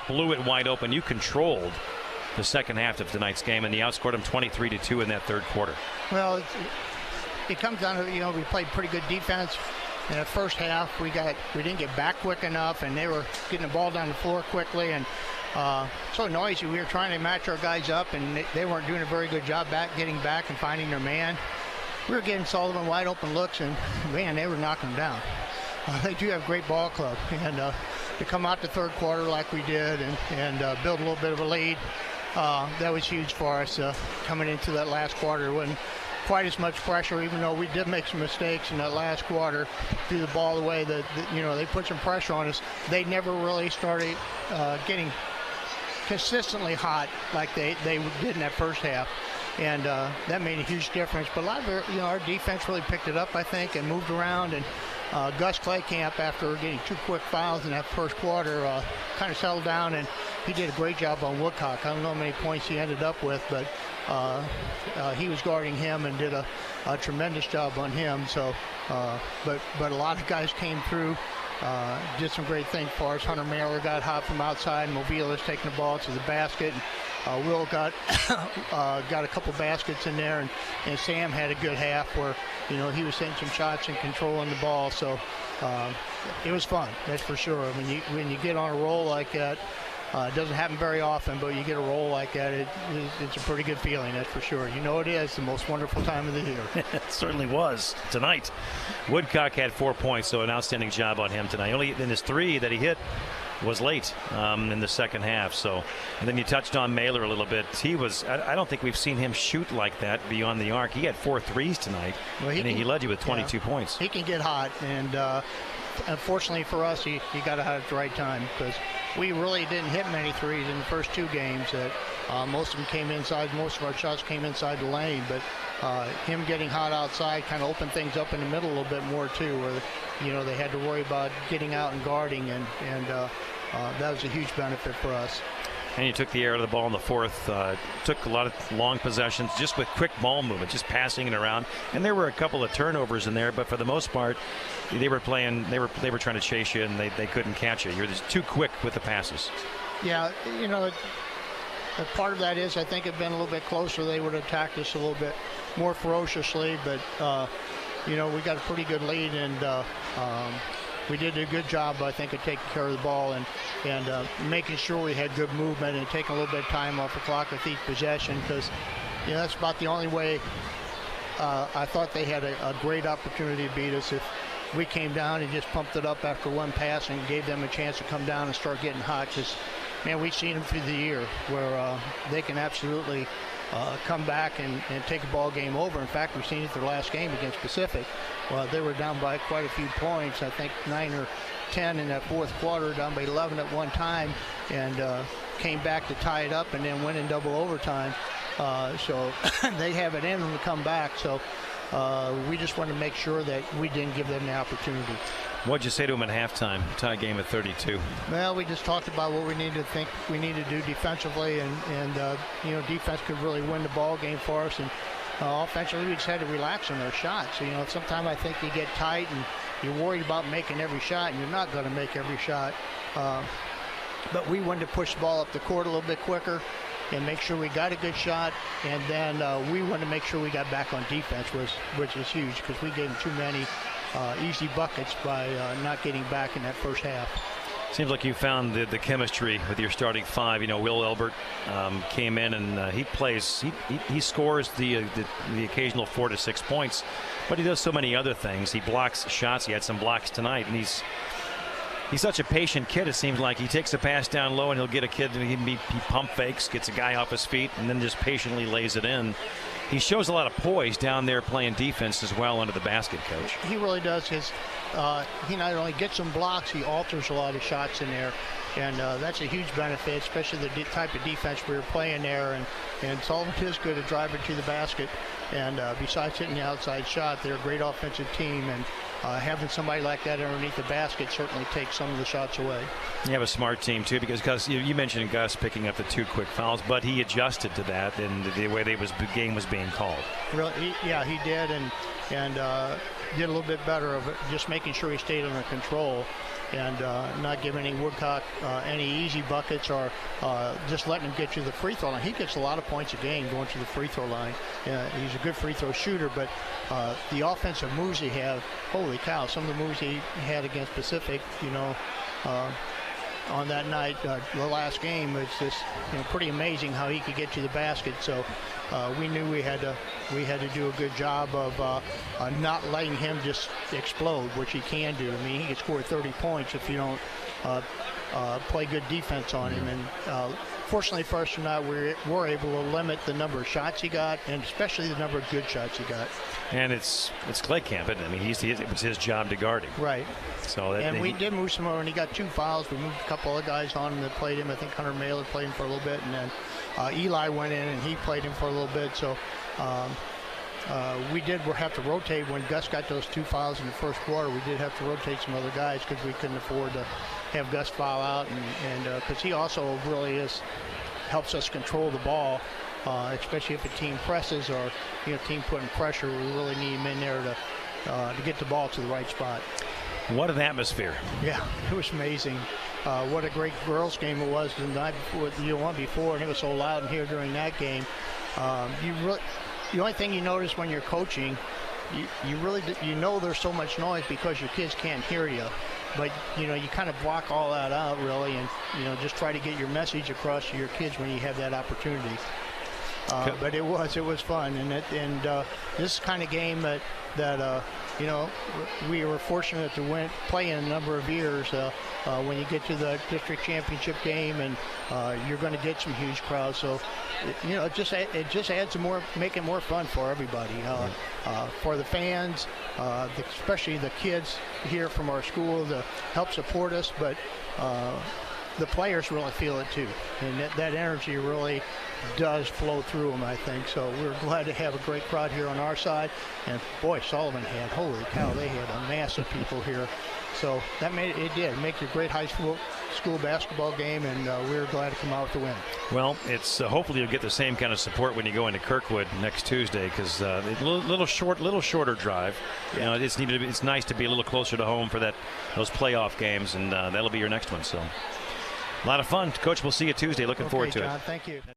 blew it wide open. You controlled the second half of tonight's game, and you outscored them 23-2 in that third quarter. Well, it comes down to, we played pretty good defense. In the first half, we didn't get back quick enough, and they were getting the ball down the floor quickly, and so noisy. We were trying to match our guys up, and they weren't doing a very good job getting back and finding their man. We were getting Sullivan wide open looks, and man, they were knocking them down. They do have a great ball club, and to come out the third quarter like we did and build a little bit of a lead, that was huge for us. Coming into that last quarter, wasn't quite as much pressure, even though we did make some mistakes in that last quarter. Threw the ball away. They put some pressure on us. They never really started getting consistently hot like they did in that first half, and that made a huge difference. But a lot of our defense really picked it up, I think, and moved around. And Gus Claycamp, after getting 2 quick fouls in that first quarter, kind of settled down, and he did a great job on Woodcock. I don't know how many points he ended up with, but he was guarding him and did a tremendous job on him. So, but a lot of guys came through, did some great things for us. Hunter Mailer got hot from outside, and Mobile is taking the ball to the basket. Will got a couple baskets in there, and Sam had a good half where he was hitting some shots and controlling the ball. So it was fun, that's for sure. When you get on a roll like that, it doesn't happen very often, but you get a roll like that, it's a pretty good feeling, that's for sure. It is the most wonderful time of the year. It certainly was tonight. Woodcock had 4 points, so an outstanding job on him tonight. Only in his 3 that he hit was late in the second half. So, and then you touched on Mailer a little bit. I don't think we've seen him shoot like that beyond the arc. He had 4 threes tonight, and he led you with 22 points. He can get hot, and unfortunately for us, he got out at the right time, because we really didn't hit many threes in the first 2 games. Most of them came inside. Most of our shots came inside the lane, but him getting hot outside kind of opened things up in the middle a little bit more too, where they had to worry about getting out and guarding, and that was a huge benefit for us. And you took the air out of the ball in the fourth. Took a lot of long possessions just with quick ball movement, just passing it around. And there were a couple of turnovers in there, but for the most part, they were trying to chase you, and they couldn't catch you. You're just too quick with the passes. Yeah, a part of that is, I think, if it'd been a little bit closer, they would have attacked us a little bit more ferociously. But we got a pretty good lead, and we did a good job, I think, of taking care of the ball and making sure we had good movement and taking a little bit of time off the clock with each possession, because that's about the only way I thought they had a great opportunity to beat us. If we came down and just pumped it up after one pass and gave them a chance to come down and start getting hot, because, man, we've seen them through the year where they can absolutely come back and take a ball game over. In fact, we've seen it their last game against Pacific. Well, they were down by quite a few points, I think 9 or 10 in that fourth quarter, down by 11 at one time, and came back to tie it up and then went in double overtime. So they have it in them to come back. So we just wanted to make sure that we didn't give them the opportunity. What'd you say to him at halftime? Tie game at 32. Well, we just talked about what we need to do defensively, and defense could really win the ball game for us, and offensively we just had to relax on our shots. So, sometimes I think you get tight and you're worried about making every shot, and you're not going to make every shot. But we wanted to push the ball up the court a little bit quicker and make sure we got a good shot, and then we wanted to make sure we got back on defense, which was huge, because we gave them too many easy buckets by not getting back in that first half. Seems like you found the chemistry with your starting 5. Will Elbert came in, and he scores the occasional 4 to 6 points, but he does so many other things. He blocks shots. He had some blocks tonight, and he's such a patient kid. It seems like he takes a pass down low, and he'll get a kid, and he pump fakes, gets a guy off his feet, and then just patiently lays it in. He shows a lot of poise down there playing defense as well under the basket, Coach. He really does. He not only gets some blocks, he alters a lot of shots in there, and that's a huge benefit, especially the type of defense we were playing there. And Sullivan is good at driving to the basket, and besides hitting the outside shot, they're a great offensive team, and having somebody like that underneath the basket certainly takes some of the shots away. You have a smart team too, because Gus, you mentioned Gus picking up the 2 quick fouls, but he adjusted to that and the way the game was being called. Really, he did, and did a little bit better of it, just making sure he stayed under control. and not giving any Woodcock any easy buckets or just letting him get to the free throw line. He gets a lot of points a game going to the free throw line. He's a good free throw shooter, but the offensive moves he have, holy cow, some of the moves he had against Pacific, on that night, the last game, it's just pretty amazing how he could get to the basket. So we knew we had to do a good job of not letting him just explode, which he can do. I mean, he can score 30 points if you don't play good defense on him. And fortunately for us tonight, we were able to limit the number of shots he got, and especially the number of good shots he got. And it's Clay Camp, isn't it? I mean, it was his job to guard him. Right. So we did move some more, and he got 2 fouls. We moved a couple of guys on him that played him. I think Hunter Mailer played him for a little bit, and then Eli went in and he played him for a little bit. So we did have to rotate when Gus got those 2 fouls in the first quarter. We did have to rotate some other guys because we couldn't afford to have Gus foul out, and because he also really helps us control the ball. Especially if a team presses or team putting pressure, we really need him in there to get the ball to the right spot. What an atmosphere! Yeah, it was amazing. What a great girls' game it was the night before, the one before, and it was so loud in here during that game. The only thing you notice when you're coaching, you know there's so much noise because your kids can't hear you. But you kind of block all that out really, and just try to get your message across to your kids when you have that opportunity. But it was fun, and this kind of game that we were fortunate to play in a number of years. When you get to the district championship game, and you're going to get some huge crowds, so it just adds make it more fun for everybody, for the fans, especially the kids here from our school to help support us, but the players really feel it too, and that energy really does flow through them, I think. So we're glad to have a great crowd here on our side. And boy, Sullivan had, holy cow, they had a mass of people here. So that make a great high school basketball game, and we were glad to come out with the win. Well, it's hopefully you'll get the same kind of support when you go into Kirkwood next Tuesday, because a little shorter drive. Yeah. It's nice to be a little closer to home for those playoff games, and that'll be your next one. So a lot of fun, Coach. We'll see you Tuesday. Looking forward to John, it. Thank you.